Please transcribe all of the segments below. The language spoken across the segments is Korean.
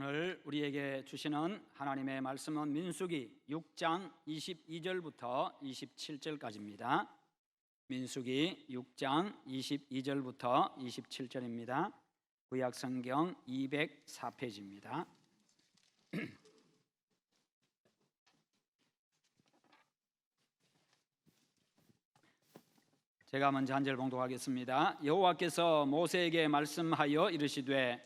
오늘 우리에게 주시는 하나님의 말씀은 민수기 6장 22절부터 27절까지입니다. 민수기 6장 22절부터 27절입니다. 구약성경 204페이지입니다. 제가 먼저 한 절 봉독하겠습니다. 여호와께서 모세에게 말씀하여 이르시되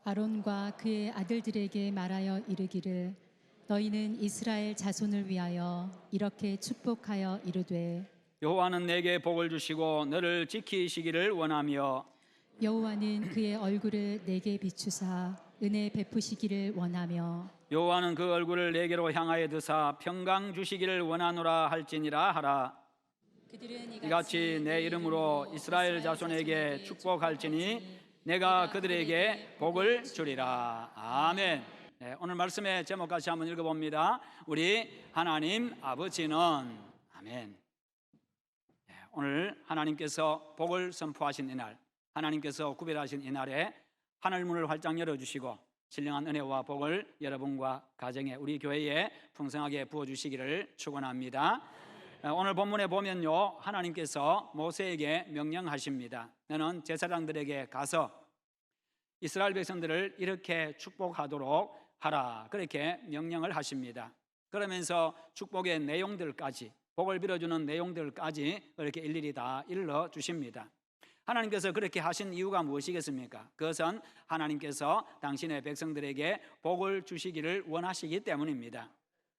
아론과 그의 아들들에게 말하여 이르기를 너희는 이스라엘 자손을 위하여 이렇게 축복하여 이르되 여호와는 내게 복을 주시고 너를 지키시기를 원하며 여호와는 그의 얼굴을 내게 비추사 은혜 베푸시기를 원하며 여호와는 그 얼굴을 내게로 향하여 드사 평강 주시기를 원하노라 할지니라 하라. 그들은 이같이 내 이름으로 이스라엘 자손에게 축복할지니 내가 그들에게 복을 주리라. 아멘. 네, 오늘 말씀의 제목 같이 한번 읽어봅니다. 우리 하나님 아버지는. 아멘. 네, 오늘 하나님께서 복을 선포하신 이날, 하나님께서 구별하신 이날에 하늘문을 활짝 열어주시고 신령한 은혜와 복을 여러분과 가정에, 우리 교회에 풍성하게 부어주시기를 축원합니다. 오늘 본문에 보면요, 하나님께서 모세에게 명령하십니다. 너는 제사장들에게 가서 이스라엘 백성들을 이렇게 축복하도록 하라, 그렇게 명령을 하십니다. 그러면서 축복의 내용들까지, 복을 빌어주는 내용들까지 그렇게 일일이 다 일러 주십니다. 하나님께서 그렇게 하신 이유가 무엇이겠습니까? 그것은 하나님께서 당신의 백성들에게 복을 주시기를 원하시기 때문입니다.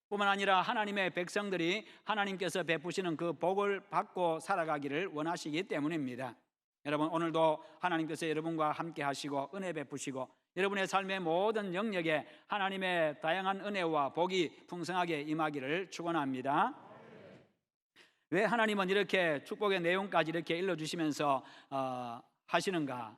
뿐만 아니라 하나님의 백성들이 하나님께서 베푸시는 그 복을 받고 살아가기를 원하시기 때문입니다. 여러분, 오늘도 하나님께서 여러분과 함께 하시고 은혜 베푸시고 여러분의 삶의 모든 영역에 하나님의 다양한 은혜와 복이 풍성하게 임하기를 축원합니다. 왜 하나님은 이렇게 축복의 내용까지 이렇게 일러주시면서 하시는가?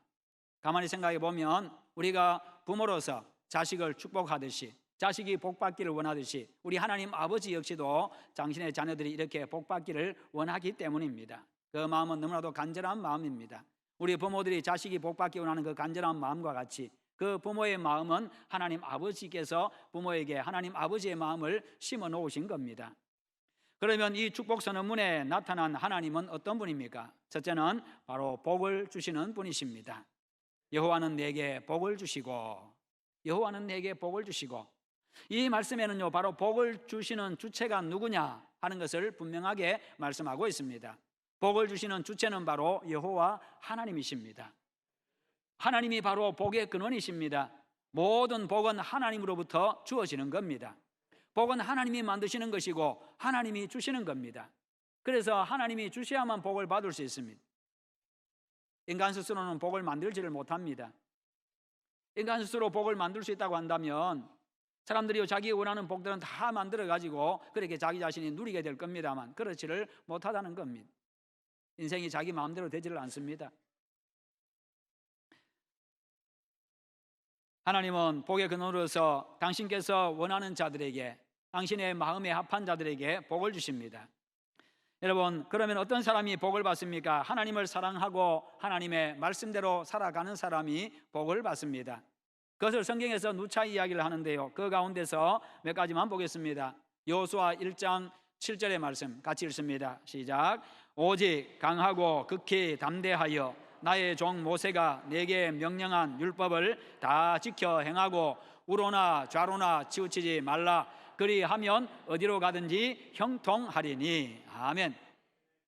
가만히 생각해 보면 우리가 부모로서 자식을 축복하듯이, 자식이 복받기를 원하듯이 우리 하나님 아버지 역시도 당신의 자녀들이 이렇게 복받기를 원하기 때문입니다. 그 마음은 너무나도 간절한 마음입니다. 우리 부모들이 자식이 복받기 원하는 그 간절한 마음과 같이 그 부모의 마음은 하나님 아버지께서 부모에게 하나님 아버지의 마음을 심어 놓으신 겁니다. 그러면 이 축복 선언문에 나타난 하나님은 어떤 분입니까? 첫째는 바로 복을 주시는 분이십니다. 여호와는 내게 복을 주시고, 여호와는 내게 복을 주시고, 이 말씀에는요, 바로 복을 주시는 주체가 누구냐 하는 것을 분명하게 말씀하고 있습니다. 복을 주시는 주체는 바로 여호와 하나님이십니다. 하나님이 바로 복의 근원이십니다. 모든 복은 하나님으로부터 주어지는 겁니다. 복은 하나님이 만드시는 것이고 하나님이 주시는 겁니다. 그래서 하나님이 주셔야만 복을 받을 수 있습니다. 인간 스스로는 복을 만들지를 못합니다. 인간 스스로 복을 만들 수 있다고 한다면 사람들이 자기 원하는 복들은 다 만들어가지고 그렇게 자기 자신이 누리게 될 겁니다만 그렇지를 못하다는 겁니다. 인생이 자기 마음대로 되지를 않습니다. 하나님은 복의 근원으로서 당신께서 원하는 자들에게, 당신의 마음에 합한 자들에게 복을 주십니다. 여러분, 그러면 어떤 사람이 복을 받습니까? 하나님을 사랑하고 하나님의 말씀대로 살아가는 사람이 복을 받습니다. 그것을 성경에서 누차 이야기를 하는데요, 그 가운데서 몇 가지만 보겠습니다. 여호수아 1장 7절의 말씀 같이 읽습니다. 시작. 오직 강하고 극히 담대하여 나의 종 모세가 내게 명령한 율법을 다 지켜 행하고 우로나 좌로나 치우치지 말라. 그리하면 어디로 가든지 형통하리니. 아멘.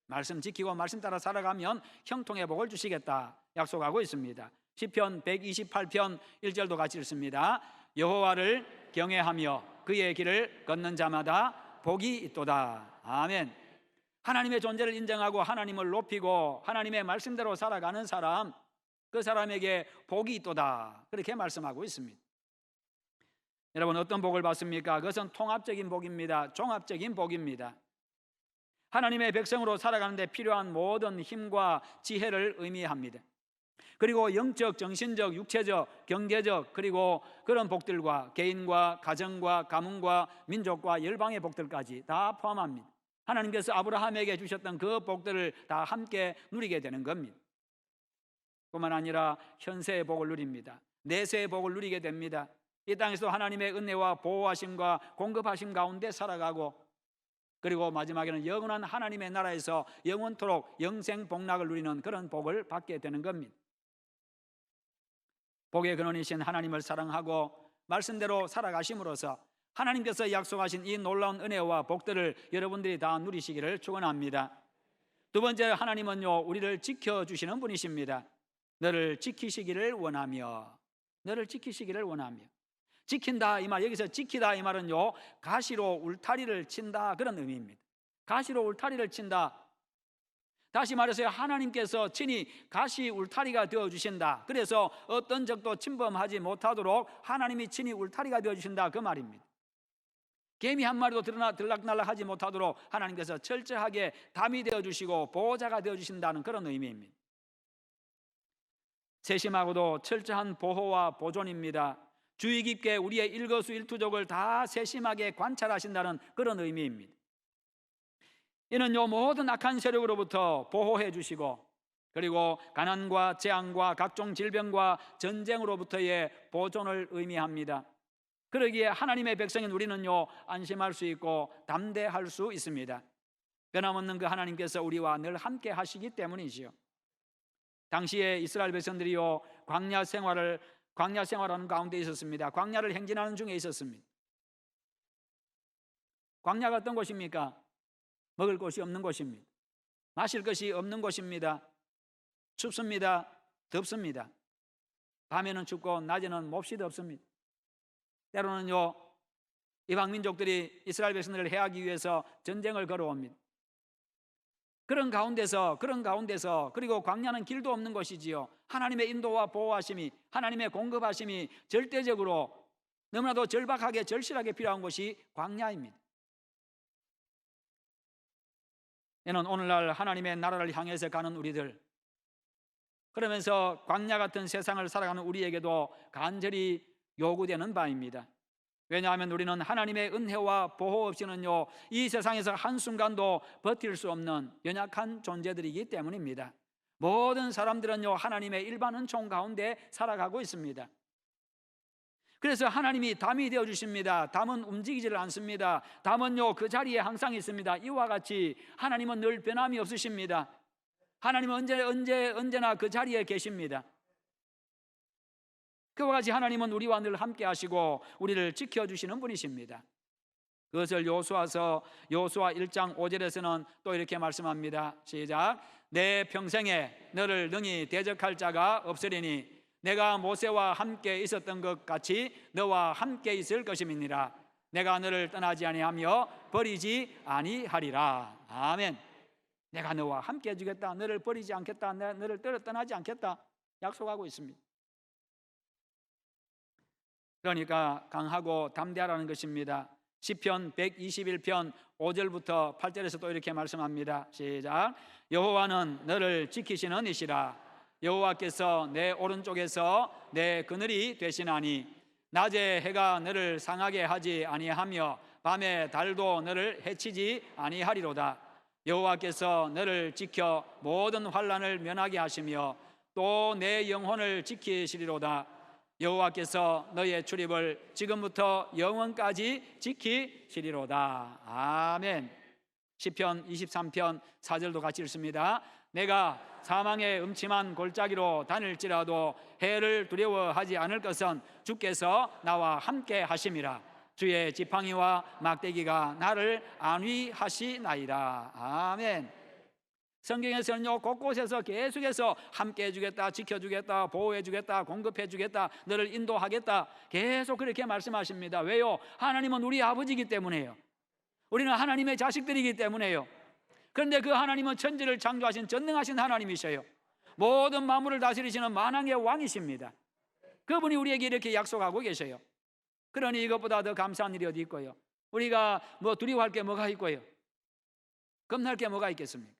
말씀 지키고 말씀 따라 살아가면 형통의 복을 주시겠다 약속하고 있습니다. 시편 128편 1절도 같이 읽습니다. 여호와를 경외하며 그의 길을 걷는 자마다 복이 있도다. 아멘. 하나님의 존재를 인정하고 하나님을 높이고 하나님의 말씀대로 살아가는 사람, 그 사람에게 복이 있도다, 그렇게 말씀하고 있습니다. 여러분, 어떤 복을 받습니까? 그것은 통합적인 복입니다. 종합적인 복입니다. 하나님의 백성으로 살아가는데 필요한 모든 힘과 지혜를 의미합니다. 그리고 영적, 정신적, 육체적, 경제적, 그리고 그런 복들과 개인과 가정과 가문과 민족과 열방의 복들까지 다 포함합니다. 하나님께서 아브라함에게 주셨던 그 복들을 다 함께 누리게 되는 겁니다. 뿐만 아니라 현세의 복을 누립니다. 내세의 복을 누리게 됩니다. 이 땅에서 하나님의 은혜와 보호하심과 공급하심 가운데 살아가고, 그리고 마지막에는 영원한 하나님의 나라에서 영원토록 영생 복락을 누리는 그런 복을 받게 되는 겁니다. 복의 근원이신 하나님을 사랑하고 말씀대로 살아가심으로써 하나님께서 약속하신 이 놀라운 은혜와 복들을 여러분들이 다 누리시기를 축원합니다. 두 번째, 하나님은요, 우리를 지켜주시는 분이십니다. 너를 지키시기를 원하며, 너를 지키시기를 원하며. 지킨다 이 말, 여기서 지키다 이 말은요, 가시로 울타리를 친다 그런 의미입니다. 가시로 울타리를 친다. 다시 말해서 하나님께서 친히 가시 울타리가 되어주신다. 그래서 어떤 적도 침범하지 못하도록 하나님이 친히 울타리가 되어주신다 그 말입니다. 개미 한 마리도 들락날락하지 못하도록 하나님께서 철저하게 담이 되어주시고 보호자가 되어주신다는 그런 의미입니다. 세심하고도 철저한 보호와 보존입니다. 주의 깊게 우리의 일거수일투족을 다 세심하게 관찰하신다는 그런 의미입니다. 이는요, 모든 악한 세력으로부터 보호해 주시고, 그리고 가난과 재앙과 각종 질병과 전쟁으로부터의 보존을 의미합니다. 그러기에 하나님의 백성인 우리는요, 안심할 수 있고 담대할 수 있습니다. 변함없는 그 하나님께서 우리와 늘 함께 하시기 때문이지요. 당시에 이스라엘 백성들이요, 광야 생활하는 가운데 있었습니다. 광야를 행진하는 중에 있었습니다. 광야가 어떤 곳입니까? 먹을 것이 없는 곳입니다. 마실 것이 없는 곳입니다. 춥습니다. 덥습니다. 밤에는 춥고 낮에는 몹시 덥습니다. 때로는요, 이방 민족들이 이스라엘 백성들을 해하기 위해서 전쟁을 걸어옵니다. 그런 가운데서 그리고 광야는 길도 없는 곳이지요. 하나님의 인도와 보호하심이, 하나님의 공급하심이 절대적으로 너무나도 절박하게 절실하게 필요한 곳이 광야입니다. 이는 오늘날 하나님의 나라를 향해서 가는 우리들, 그러면서 광야 같은 세상을 살아가는 우리에게도 간절히 요구되는 바입니다. 왜냐하면 우리는 하나님의 은혜와 보호 없이는요, 이 세상에서 한순간도 버틸 수 없는 연약한 존재들이기 때문입니다. 모든 사람들은요, 하나님의 일반 은총 가운데 살아가고 있습니다. 그래서 하나님이 담이 되어주십니다. 담은 움직이지를 않습니다. 담은요, 그 자리에 항상 있습니다. 이와 같이 하나님은 늘 변함이 없으십니다. 하나님은 언제나 그 자리에 계십니다. 그와 같이 하나님은 우리와 늘 함께 하시고 우리를 지켜주시는 분이십니다. 그것을 여호수아 1장 5절에서는 또 이렇게 말씀합니다. 시작. 내 평생에 너를 능히 대적할 자가 없으리니 내가 모세와 함께 있었던 것 같이 너와 함께 있을 것임이니라. 내가 너를 떠나지 아니하며 버리지 아니하리라. 아멘. 내가 너와 함께 해주겠다. 너를 버리지 않겠다. 너를 떠나지 않겠다. 약속하고 있습니다. 그러니까 강하고 담대하라는 것입니다. 시편 121편 5절부터 8절에서 또 이렇게 말씀합니다. 시작. 여호와는 너를 지키시는 이시라. 여호와께서 내 오른쪽에서 내 그늘이 되시나니 낮에 해가 너를 상하게 하지 아니하며 밤에 달도 너를 해치지 아니하리로다. 여호와께서 너를 지켜 모든 환난을 면하게 하시며 또 내 영혼을 지키시리로다. 여호와께서 너의 출입을 지금부터 영원까지 지키시리로다. 아멘. 시편 23편 4절도 같이 읽습니다. 내가 사망의 음침한 골짜기로 다닐지라도 해를 두려워하지 않을 것은 주께서 나와 함께 하심이라. 주의 지팡이와 막대기가 나를 안위하시나이다. 아멘. 성경에서는요, 곳곳에서 계속해서 함께 해주겠다, 지켜주겠다, 보호해주겠다, 공급해주겠다, 너를 인도하겠다, 계속 그렇게 말씀하십니다. 왜요? 하나님은 우리 아버지이기 때문에요. 우리는 하나님의 자식들이기 때문에요. 그런데 그 하나님은 천지를 창조하신 전능하신 하나님이셔요. 모든 만물을 다스리시는 만왕의 왕이십니다. 그분이 우리에게 이렇게 약속하고 계셔요. 그러니 이것보다 더 감사한 일이 어디 있고요? 우리가 뭐 두려워할 게 뭐가 있고요? 겁날 게 뭐가 있겠습니까?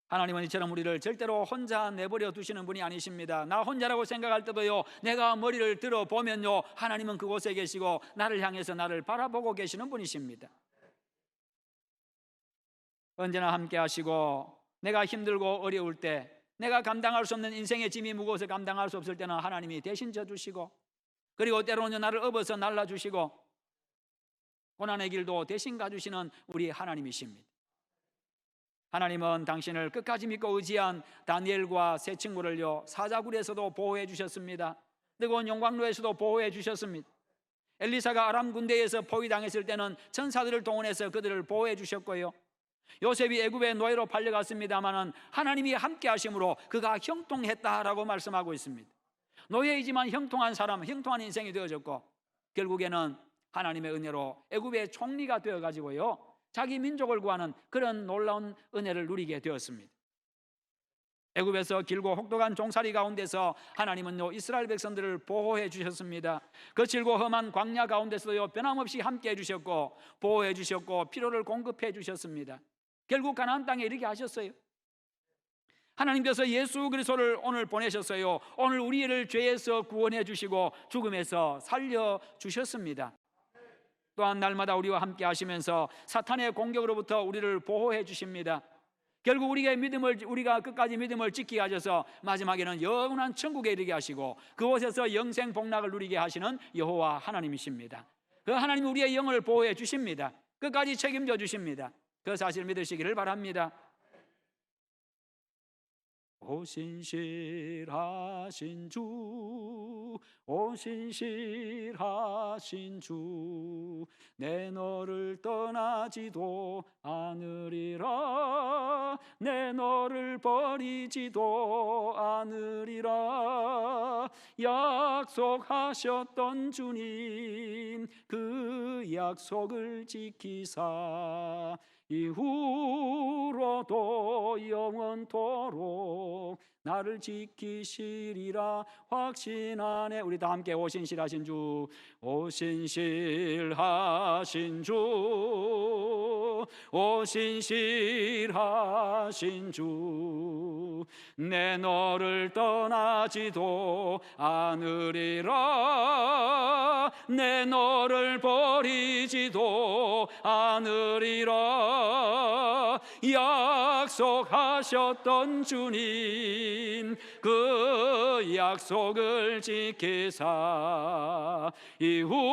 하나님은 이처럼 우리를 절대로 혼자 내버려 두시는 분이 아니십니다. 나 혼자라고 생각할 때도요, 내가 머리를 들어보면요, 하나님은 그곳에 계시고 나를 향해서 나를 바라보고 계시는 분이십니다. 언제나 함께 하시고 내가 힘들고 어려울 때 내가 감당할 수 없는 인생의 짐이 무거워서 감당할 수 없을 때는 하나님이 대신 져주시고, 그리고 때로는 나를 업어서 날라주시고 고난의 길도 대신 가주시는 우리 하나님이십니다. 하나님은 당신을 끝까지 믿고 의지한 다니엘과 세 친구를요, 사자굴에서도 보호해 주셨습니다. 뜨거운 용광로에서도 보호해 주셨습니다. 엘리사가 아람 군대에서 포위당했을 때는 천사들을 동원해서 그들을 보호해 주셨고요, 요셉이 애굽의 노예로 팔려갔습니다마는 하나님이 함께 하심으로 그가 형통했다라고 말씀하고 있습니다. 노예이지만 형통한 사람, 형통한 인생이 되어졌고, 결국에는 하나님의 은혜로 애굽의 총리가 되어가지고요, 자기 민족을 구하는 그런 놀라운 은혜를 누리게 되었습니다. 애굽에서 길고 혹독한 종살이 가운데서 하나님은요, 이스라엘 백성들을 보호해 주셨습니다. 거칠고 험한 광야 가운데서도요, 변함없이 함께 해주셨고 보호해 주셨고 필요를 공급해 주셨습니다. 결국 가나안 땅에 이르게 하셨어요. 하나님께서 예수 그리스도를 오늘 보내셨어요. 오늘 우리를 죄에서 구원해 주시고 죽음에서 살려 주셨습니다. 또한 날마다 우리와 함께 하시면서 사탄의 공격으로부터 우리를 보호해 주십니다. 결국 우리가 끝까지 믿음을 지키게 하셔서 마지막에는 영원한 천국에 이르게 하시고 그곳에서 영생 복락을 누리게 하시는 여호와 하나님이십니다. 그 하나님이 우리의 영을 보호해 주십니다. 끝까지 책임져 주십니다. 그 사실 믿으시기를 바랍니다. 오 신실하신 주, 오 신실하신 주, 내 너를 떠나지도 않으리라, 내 너를 버리지도 않으리라. 약속하셨던 주님, 그 약속을 지키사 이후로도 영원토록 나를 지키시리라 확신하네. 우리 다 함께 오신실하신 주, 오신실하신 주, 오신실하신 주, 내 너를 떠나지도 않으리라, 내 너를 버리지도 않으리라. 약속하셨던 주님, 그 약속을 지키사 이후로도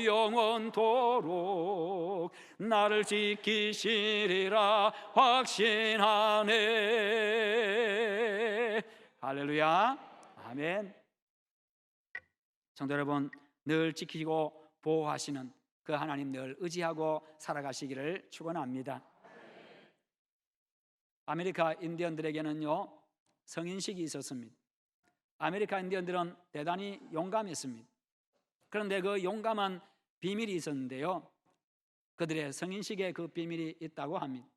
영원토록 나를 지키시리라 확신하네. 할렐루야, 아멘. 성도 여러분, 늘 지키고 보호하시는 그 하나님 늘 의지하고 살아가시기를 축원합니다. 아메리카 인디언들에게는요, 성인식이 있었습니다. 아메리카 인디언들은 대단히 용감했습니다. 그런데 그 용감한 비밀이 있었는데요, 그들의 성인식에 그 비밀이 있다고 합니다.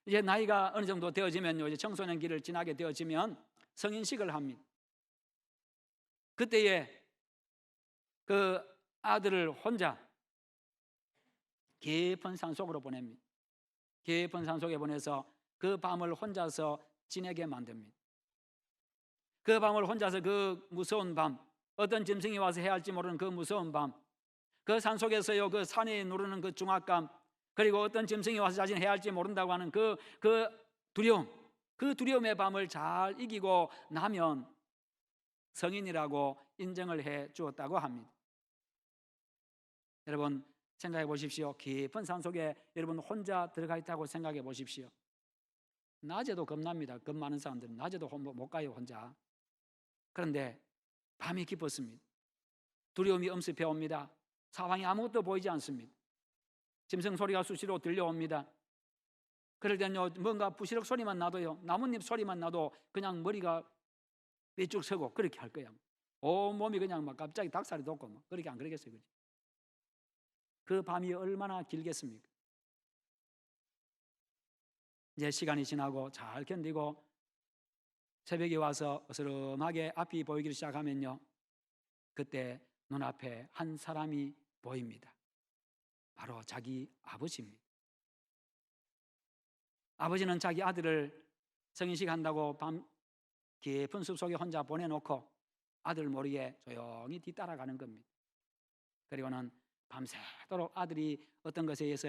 이제 나이가 어느 정도 되어지면요, 이제 청소년 길을 지나게 되어지면 성인식을 합니다. 그때에 그 아들을 혼자 깊은 산속으로 보냅니다. 깊은 산속에 보내서 그 밤을 혼자서 지내게 만듭니다. 그 밤을 혼자서, 그 무서운 밤, 어떤 짐승이 와서 해할지 모르는 그 무서운 밤, 그 산속에서요, 그 산이 누르는 그 중압감, 그리고 어떤 짐승이 와서 자신 해할지 모른다고 하는 그 두려움, 그 두려움의 밤을 잘 이기고 나면 성인이라고 인정을 해 주었다고 합니다. 여러분 생각해 보십시오. 깊은 산속에 여러분 혼자 들어가 있다고 생각해 보십시오. 낮에도 겁납니다. 겁 많은 사람들은 낮에도 못 가요, 혼자. 그런데 밤이 깊었습니다. 두려움이 엄습해 옵니다. 사방에 아무것도 보이지 않습니다. 짐승 소리가 수시로 들려옵니다. 그럴 때는요, 뭔가 부시럭 소리만 나도요, 나뭇잎 소리만 나도 그냥 머리가 삐쭉 서고 그렇게 할 거야. 온 몸이 그냥 막 갑자기 닭살이 돋고 막 그렇게 안 그러겠어요? 그렇지? 그 밤이 얼마나 길겠습니까? 이제 시간이 지나고 잘 견디고 새벽에 와서 어스름하게 앞이 보이기 시작하면요, 그때 눈앞에 한 사람이 보입니다. 바로 자기 아버지입니다. 아버지는 자기 아들을 성인식 한다고 밤 깊은 숲속에 혼자 보내놓고 아들 모르게 조용히 뒤따라가는 겁니다. 그리고는 밤새도록 아들이 어떤 것에 의해서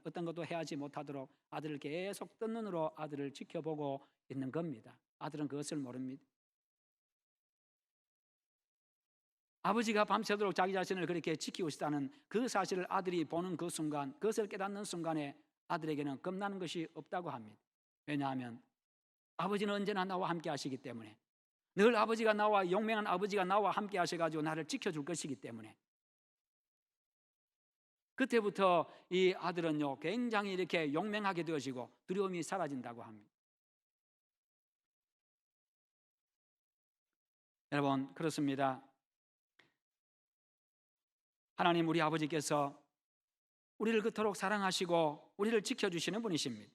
어떤 것도 해하지 못하도록 아들을 계속 뜬 눈으로 아들을 지켜보고 있는 겁니다. 아들은 그것을 모릅니다. 아버지가 밤새도록 자기 자신을 그렇게 지키고 있다는 그 사실을 아들이 보는 그 순간, 그것을 깨닫는 순간에 아들에게는 겁나는 것이 없다고 합니다. 왜냐하면 아버지는 언제나 나와 함께 하시기 때문에, 늘 아버지가 나와, 용맹한 아버지가 나와 함께 하셔가지고 나를 지켜줄 것이기 때문에, 그때부터 이 아들은요 굉장히 이렇게 용맹하게 되어지고 두려움이 사라진다고 합니다. 여러분, 그렇습니다. 하나님 우리 아버지께서 우리를 그토록 사랑하시고 우리를 지켜주시는 분이십니다.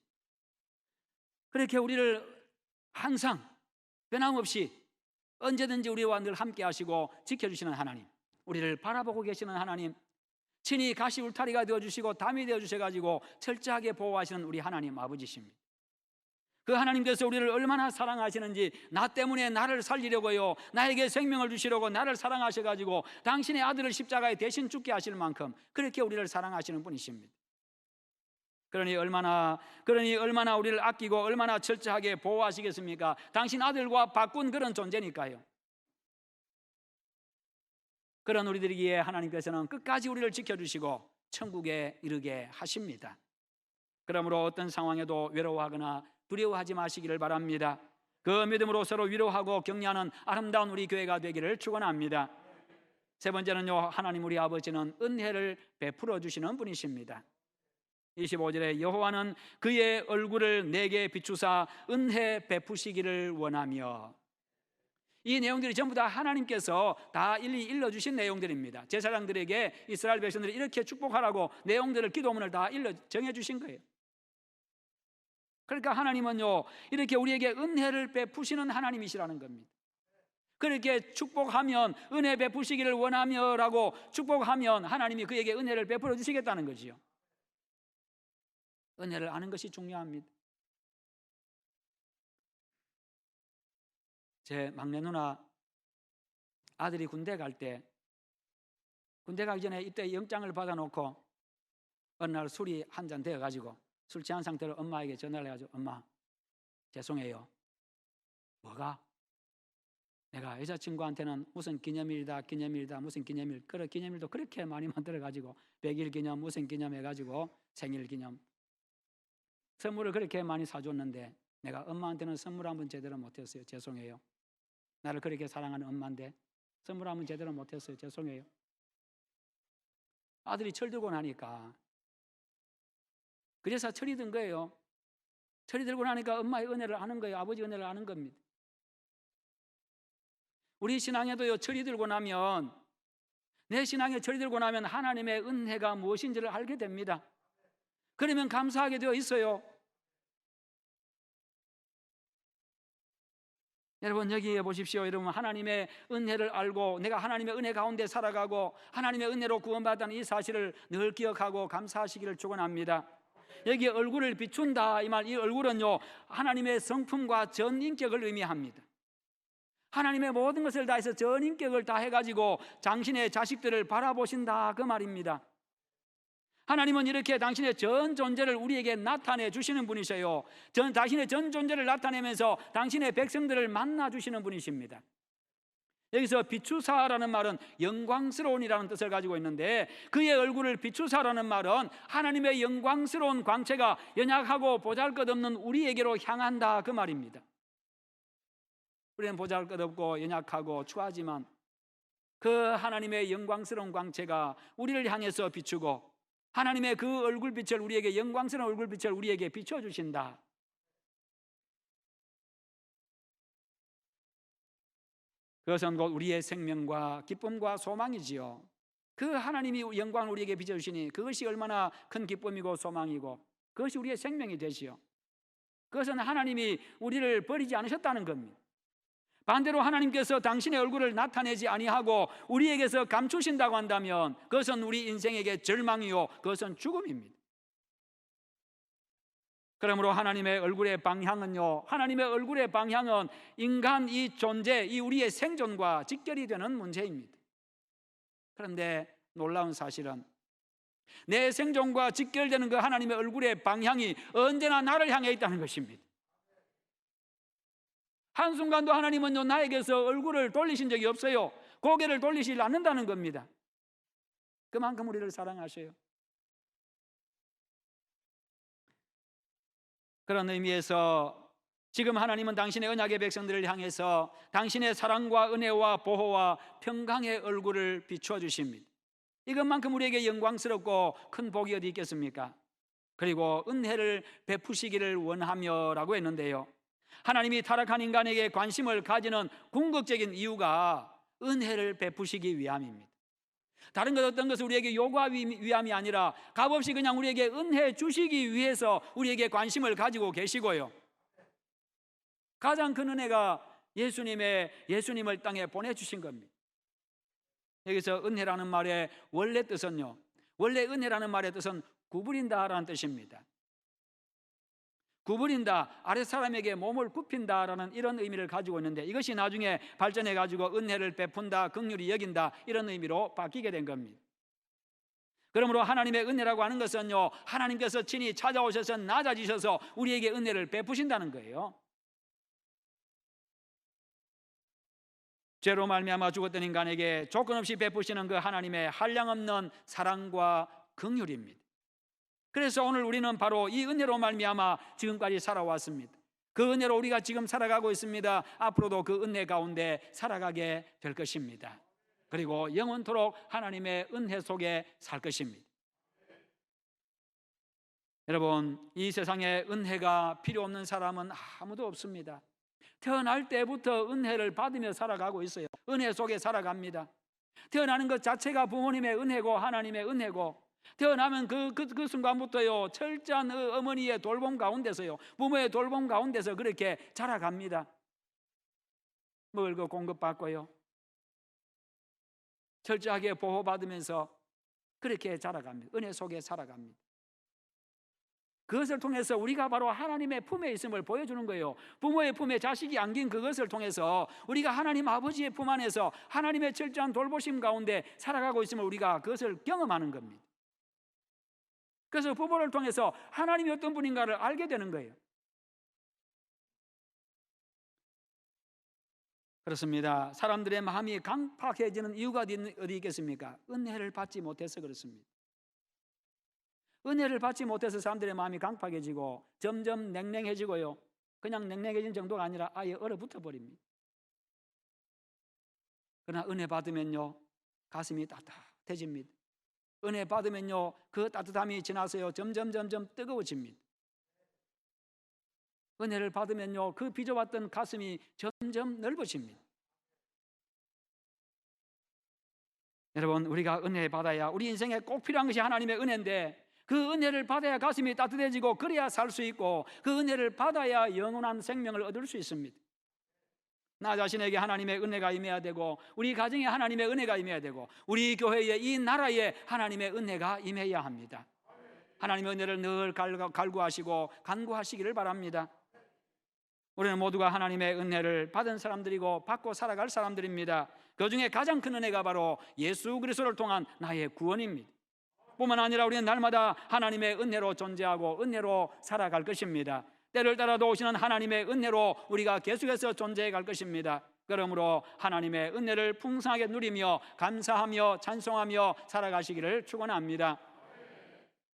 그렇게 우리를 항상 변함없이 언제든지 우리와 늘 함께 하시고 지켜주시는 하나님, 우리를 바라보고 계시는 하나님, 친히 가시 울타리가 되어주시고 담이 되어주셔가지고 철저하게 보호하시는 우리 하나님 아버지십니다. 그 하나님께서 우리를 얼마나 사랑하시는지, 나 때문에 나를 살리려고요, 나에게 생명을 주시려고 나를 사랑하셔가지고 당신의 아들을 십자가에 대신 죽게 하실 만큼 그렇게 우리를 사랑하시는 분이십니다. 그러니 얼마나 우리를 아끼고 얼마나 철저하게 보호하시겠습니까? 당신 아들과 바꾼 그런 존재니까요. 그런 우리들이기에 하나님께서는 끝까지 우리를 지켜주시고 천국에 이르게 하십니다. 그러므로 어떤 상황에도 외로워하거나 두려워하지 마시기를 바랍니다. 그 믿음으로 서로 위로하고 격려하는 아름다운 우리 교회가 되기를 축원합니다. 세 번째는요, 하나님 우리 아버지는 은혜를 베풀어 주시는 분이십니다. 25절에 여호와는 그의 얼굴을 내게 비추사 은혜 베푸시기를 원하며, 이 내용들이 전부 다 하나님께서 다 일일이 일러주신 내용들입니다. 제사장들에게 이스라엘 백성들이 이렇게 축복하라고 내용들을, 기도문을 다 정해주신 거예요. 그러니까 하나님은요 이렇게 우리에게 은혜를 베푸시는 하나님이시라는 겁니다. 그렇게 축복하면, 은혜 베푸시기를 원하며라고 축복하면 하나님이 그에게 은혜를 베풀어 주시겠다는 거지요. 은혜를 아는 것이 중요합니다. 제 막내 누나 아들이 군대 가기 전에 이때 영장을 받아놓고 어느 날 술이 한 잔 되어가지고 술 취한 상태로 엄마에게 전화를 해가지고, 엄마 죄송해요. 뭐가? 내가 여자친구한테는 무슨 기념일이다 무슨 기념일, 그런 기념일도 그렇게 많이 만들어가지고 100일 기념 무슨 기념 해가지고 생일 기념 선물을 그렇게 많이 사줬는데 내가 엄마한테는 선물 한번 제대로 못했어요. 죄송해요. 나를 그렇게 사랑하는 엄마인데 선물 한번 제대로 못했어요. 죄송해요. 아들이 철들고 나니까, 그래서 철이 든 거예요. 철이 들고 나니까 엄마의 은혜를 아는 거예요. 아버지 은혜를 아는 겁니다. 우리 신앙에도요 철이 들고 나면, 내 신앙에 철이 들고 나면 하나님의 은혜가 무엇인지를 알게 됩니다. 그러면 감사하게 되어 있어요. 여러분 여기에 보십시오. 여러분 하나님의 은혜를 알고 내가 하나님의 은혜 가운데 살아가고 하나님의 은혜로 구원받은 이 사실을 늘 기억하고 감사하시기를 축원합니다. 여기 얼굴을 비춘다, 이 말, 이 얼굴은요 하나님의 성품과 전인격을 의미합니다. 하나님의 모든 것을 다해서 전인격을 다 해가지고 당신의 자식들을 바라보신다, 그 말입니다. 하나님은 이렇게 당신의 전 존재를 우리에게 나타내 주시는 분이세요. 당신의 전 존재를 나타내면서 당신의 백성들을 만나 주시는 분이십니다. 여기서 비추사라는 말은 영광스러운이라는 뜻을 가지고 있는데, 그의 얼굴을 비추사라는 말은 하나님의 영광스러운 광채가 연약하고 보잘것없는 우리에게로 향한다, 그 말입니다. 우리는 보잘것없고 연약하고 추하지만 그 하나님의 영광스러운 광채가 우리를 향해서 비추고 하나님의 그 얼굴빛을 우리에게, 영광스러운 얼굴빛을 우리에게 비춰주신다. 그것은 곧 우리의 생명과 기쁨과 소망이지요. 그 하나님이 영광을 우리에게 비춰주시니 그것이 얼마나 큰 기쁨이고 소망이고 그것이 우리의 생명이 되시오. 그것은 하나님이 우리를 버리지 않으셨다는 겁니다. 반대로 하나님께서 당신의 얼굴을 나타내지 아니하고 우리에게서 감추신다고 한다면 그것은 우리 인생에게 절망이요, 그것은 죽음입니다. 그러므로 하나님의 얼굴의 방향은요, 하나님의 얼굴의 방향은 인간 이 존재, 이 우리의 생존과 직결이 되는 문제입니다. 그런데 놀라운 사실은 내 생존과 직결되는 그 하나님의 얼굴의 방향이 언제나 나를 향해 있다는 것입니다. 한순간도 하나님은요, 나에게서 얼굴을 돌리신 적이 없어요. 고개를 돌리시지 않는다는 겁니다. 그만큼 우리를 사랑하셔요. 그런 의미에서 지금 하나님은 당신의 언약의 백성들을 향해서 당신의 사랑과 은혜와 보호와 평강의 얼굴을 비추어 주십니다. 이것만큼 우리에게 영광스럽고 큰 복이 어디 있겠습니까? 그리고 은혜를 베푸시기를 원하며 라고 했는데요, 하나님이 타락한 인간에게 관심을 가지는 궁극적인 이유가 은혜를 베푸시기 위함입니다. 다른 것 어떤 것을 우리에게 요구하기 위함이 아니라 값없이 그냥 우리에게 은혜 주시기 위해서 우리에게 관심을 가지고 계시고요, 가장 큰 은혜가 예수님을 땅에 보내주신 겁니다. 여기서 은혜라는 말의 원래 뜻은요, 원래 은혜라는 말의 뜻은 구부린다라는 뜻입니다. 구부린다, 아랫사람에게 몸을 굽힌다라는 이런 의미를 가지고 있는데, 이것이 나중에 발전해 가지고 은혜를 베푼다, 긍휼히 여긴다, 이런 의미로 바뀌게 된 겁니다. 그러므로 하나님의 은혜라고 하는 것은요, 하나님께서 친히 찾아오셔서 낮아지셔서 우리에게 은혜를 베푸신다는 거예요. 죄로 말미암아 죽었던 인간에게 조건 없이 베푸시는 그 하나님의 한량없는 사랑과 긍휼입니다. 그래서 오늘 우리는 바로 이 은혜로 말미암아 지금까지 살아왔습니다. 그 은혜로 우리가 지금 살아가고 있습니다. 앞으로도 그 은혜 가운데 살아가게 될 것입니다. 그리고 영원토록 하나님의 은혜 속에 살 것입니다. 여러분, 이 세상에 은혜가 필요 없는 사람은 아무도 없습니다. 태어날 때부터 은혜를 받으며 살아가고 있어요. 은혜 속에 살아갑니다. 태어나는 것 자체가 부모님의 은혜고 하나님의 은혜고, 태어나면 그 순간부터요, 철저한 어머니의 돌봄 가운데서요, 부모의 돌봄 가운데서 그렇게 자라갑니다. 먹을 거 공급받고요, 철저하게 보호받으면서 그렇게 자라갑니다. 은혜 속에 살아갑니다. 그것을 통해서 우리가 바로 하나님의 품에 있음을 보여주는 거예요. 부모의 품에 자식이 안긴 그것을 통해서 우리가 하나님 아버지의 품 안에서 하나님의 철저한 돌보심 가운데 살아가고 있음을 우리가 그것을 경험하는 겁니다. 그래서 부모를 통해서 하나님이 어떤 분인가를 알게 되는 거예요. 그렇습니다. 사람들의 마음이 강팍해지는 이유가 어디 있겠습니까? 은혜를 받지 못해서 그렇습니다. 은혜를 받지 못해서 사람들의 마음이 강팍해지고 점점 냉랭해지고요, 그냥 냉랭해진 정도가 아니라 아예 얼어붙어 버립니다. 그러나 은혜 받으면요, 가슴이 따뜻해집니다. 은혜 받으면요, 그 따뜻함이 지나서요, 점점 뜨거워집니다. 은혜를 받으면요, 그 빚어왔던 가슴이 점점 넓어집니다. 여러분, 우리가 은혜 받아야, 우리 인생에 꼭 필요한 것이 하나님의 은혜인데, 그 은혜를 받아야 가슴이 따뜻해지고 그래야 살 수 있고, 그 은혜를 받아야 영원한 생명을 얻을 수 있습니다. 나 자신에게 하나님의 은혜가 임해야 되고, 우리 가정에 하나님의 은혜가 임해야 되고, 우리 교회에, 이 나라에 하나님의 은혜가 임해야 합니다. 하나님의 은혜를 늘 갈구하시고 간구하시기를 바랍니다. 우리는 모두가 하나님의 은혜를 받은 사람들이고 받고 살아갈 사람들입니다. 그 중에 가장 큰 은혜가 바로 예수 그리스도를 통한 나의 구원입니다. 뿐만 아니라 우리는 날마다 하나님의 은혜로 존재하고 은혜로 살아갈 것입니다. 때를 따라도 오시는 하나님의 은혜로 우리가 계속해서 존재해 갈 것입니다. 그러므로 하나님의 은혜를 풍성하게 누리며 감사하며 찬송하며 살아가시기를 축원합니다.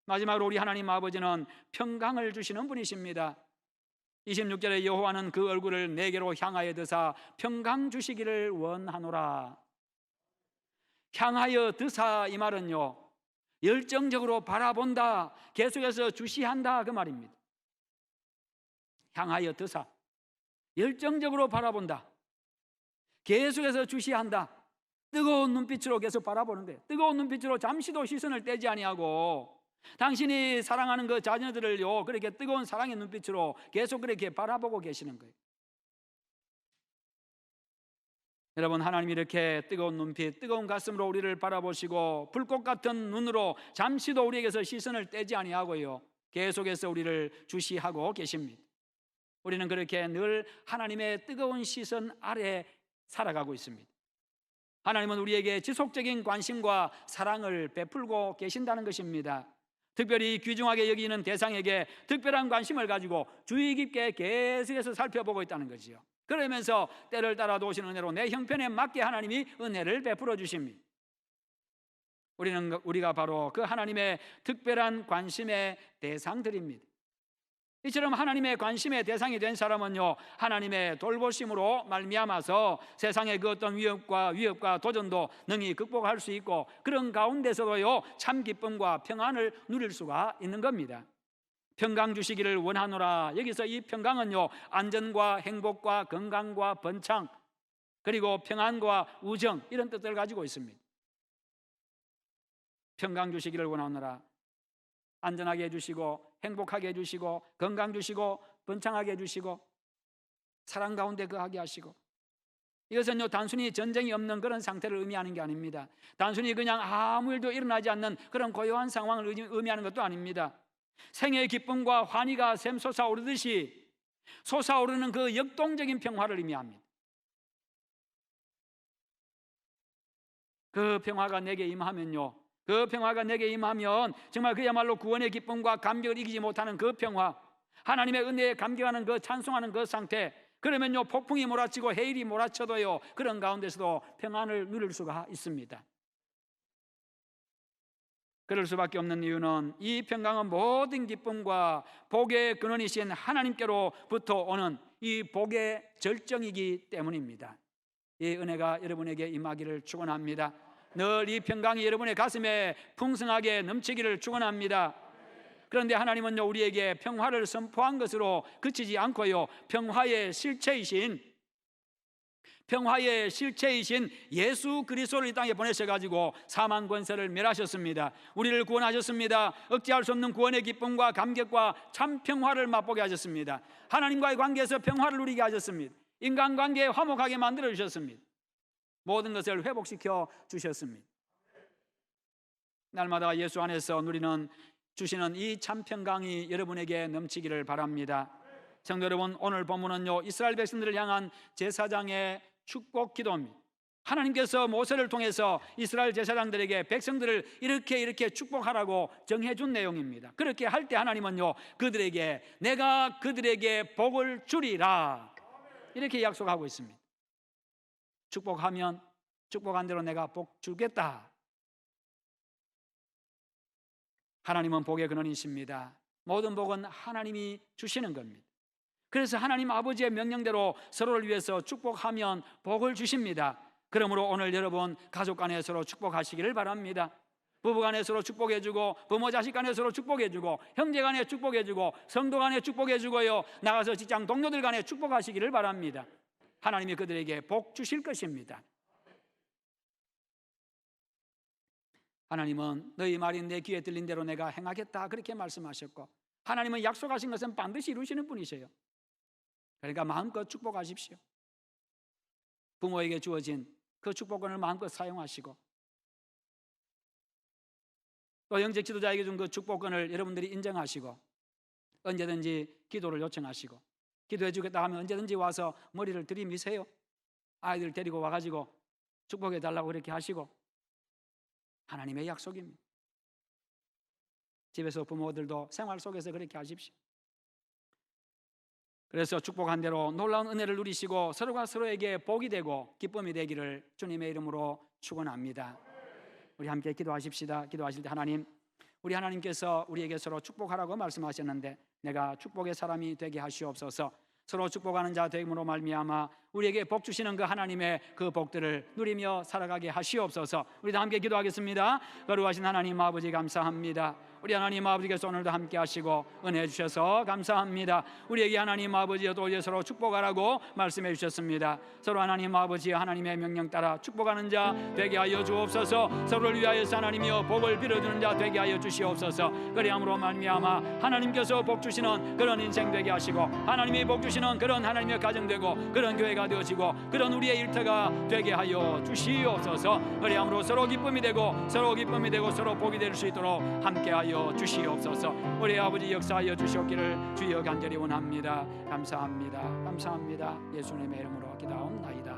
마지막으로 우리 하나님 아버지는 평강을 주시는 분이십니다. 26절에 여호와는 그 얼굴을 내게로 향하여 드사 평강 주시기를 원하노라. 향하여 드사, 이 말은요, 열정적으로 바라본다, 계속해서 주시한다, 그 말입니다. 향하여 드사, 열정적으로 바라본다, 계속해서 주시한다. 뜨거운 눈빛으로 계속 바라보는 거예요. 뜨거운 눈빛으로 잠시도 시선을 떼지 아니하고 당신이 사랑하는 그 자녀들을요, 그렇게 뜨거운 사랑의 눈빛으로 계속 그렇게 바라보고 계시는 거예요. 여러분, 하나님이 이렇게 뜨거운 눈빛, 뜨거운 가슴으로 우리를 바라보시고 불꽃 같은 눈으로 잠시도 우리에게서 시선을 떼지 아니하고요, 계속해서 우리를 주시하고 계십니다. 우리는 그렇게 늘 하나님의 뜨거운 시선 아래 살아가고 있습니다. 하나님은 우리에게 지속적인 관심과 사랑을 베풀고 계신다는 것입니다. 특별히 귀중하게 여기는 대상에게 특별한 관심을 가지고 주의 깊게 계속해서 살펴보고 있다는 거지요. 그러면서 때를 따라 도우시는 은혜로 내 형편에 맞게 하나님이 은혜를 베풀어 주십니다. 우리가 바로 그 하나님의 특별한 관심의 대상들입니다. 이처럼 하나님의 관심의 대상이 된 사람은요, 하나님의 돌보심으로 말미암아서 세상의 그 어떤 위협과 도전도 능히 극복할 수 있고, 그런 가운데서도요 참 기쁨과 평안을 누릴 수가 있는 겁니다. 평강 주시기를 원하노라. 여기서 이 평강은요, 안전과 행복과 건강과 번창, 그리고 평안과 우정, 이런 뜻을 가지고 있습니다. 평강 주시기를 원하노라. 안전하게 해주시고, 행복하게 해주시고, 건강 주시고, 번창하게 해주시고, 사랑 가운데 거하게 하시고. 이것은요 단순히 전쟁이 없는 그런 상태를 의미하는 게 아닙니다. 단순히 그냥 아무 일도 일어나지 않는 그런 고요한 상황을 의미하는 것도 아닙니다. 생애의 기쁨과 환희가 샘솟아오르듯이 솟아오르는 그 역동적인 평화를 의미합니다. 그 평화가 내게 임하면요, 그 평화가 내게 임하면 정말 그야말로 구원의 기쁨과 감격을 이기지 못하는 그 평화, 하나님의 은혜에 감격하는 그 찬송하는 그 상태, 그러면요 폭풍이 몰아치고 해일이 몰아쳐도요 그런 가운데서도 평안을 누릴 수가 있습니다. 그럴 수밖에 없는 이유는 이 평강은 모든 기쁨과 복의 근원이신 하나님께로부터 오는 이 복의 절정이기 때문입니다. 이 은혜가 여러분에게 임하기를 축원합니다. 늘 이 평강이 여러분의 가슴에 풍성하게 넘치기를 축원합니다. 그런데 하나님은요 우리에게 평화를 선포한 것으로 그치지 않고요, 평화의 실체이신 예수 그리스도를 이 땅에 보내셔가지고 사망 권세를 멸하셨습니다. 우리를 구원하셨습니다. 억제할 수 없는 구원의 기쁨과 감격과 참 평화를 맛보게 하셨습니다. 하나님과의 관계에서 평화를 누리게 하셨습니다. 인간관계에 화목하게 만들어 주셨습니다. 모든 것을 회복시켜 주셨습니다. 날마다 예수 안에서 누리는 주시는 이 참 평강이 여러분에게 넘치기를 바랍니다. 성도 여러분, 오늘 본문은요 이스라엘 백성들을 향한 제사장의 축복 기도입니다. 하나님께서 모세를 통해서 이스라엘 제사장들에게 백성들을 이렇게 축복하라고 정해준 내용입니다. 그렇게 할 때 하나님은요 내가 그들에게 복을 주리라, 이렇게 약속하고 있습니다. 축복하면 축복한 대로 내가 복 주겠다. 하나님은 복의 근원이십니다. 모든 복은 하나님이 주시는 겁니다. 그래서 하나님 아버지의 명령대로 서로를 위해서 축복하면 복을 주십니다. 그러므로 오늘 여러분 가족 간에 서로 축복하시기를 바랍니다. 부부 간에 서로 축복해주고, 부모 자식 간에 서로 축복해주고, 형제 간에 축복해주고, 성도 간에 축복해주고요, 나가서 직장 동료들 간에 축복하시기를 바랍니다. 하나님이 그들에게 복 주실 것입니다. 하나님은 너희 말이 내 귀에 들린 대로 내가 행하겠다, 그렇게 말씀하셨고, 하나님은 약속하신 것은 반드시 이루시는 분이세요. 그러니까 마음껏 축복하십시오. 부모에게 주어진 그 축복권을 마음껏 사용하시고, 또 영적 지도자에게 준 그 축복권을 여러분들이 인정하시고, 언제든지 기도를 요청하시고, 기도해 주겠다 하면 언제든지 와서 머리를 들이미세요. 아이들 데리고 와가지고 축복해 달라고 그렇게 하시고, 하나님의 약속입니다. 집에서 부모들도 생활 속에서 그렇게 하십시오. 그래서 축복한 대로 놀라운 은혜를 누리시고 서로가 서로에게 복이 되고 기쁨이 되기를 주님의 이름으로 축원합니다. 우리 함께 기도하십시다. 기도하실 때 하나님, 우리 하나님께서 우리에게 서로 축복하라고 말씀하셨는데 내가 축복의 사람이 되게 하시옵소서. 서로 축복하는 자 되므로 말미암아 우리에게 복 주시는 그 하나님의 그 복들을 누리며 살아가게 하시옵소서. 우리 다 함께 기도하겠습니다. 거룩하신 하나님 아버지 감사합니다. 우리 하나님 아버지께서 오늘도 함께 하시고 은혜 주셔서 감사합니다. 우리에게 하나님 아버지여 또 서로 축복하라고 말씀해 주셨습니다. 서로 하나님 아버지 하나님의 명령 따라 축복하는 자 되게 하여 주옵소서. 서로를 위하여서 하나님이여 복을 빌어주는 자 되게 하여 주시옵소서. 그리함으로 말미암아 하나님께서 복 주시는 그런 인생 되게 하시고, 하나님이 복 주시는 그런 하나님의 가정 되고 그런 교회가 되어지고 그런 우리의 일터가 되게 하여 주시옵소서. 그리함으로 서로 기쁨이 되고 서로 복이 될 수 있도록 함께하여 주시옵소서. 우리 아버지 역사하여 주시옵기를 주여 간절히 원합니다. 감사합니다. 예수님의 이름으로 기도하옵나이다.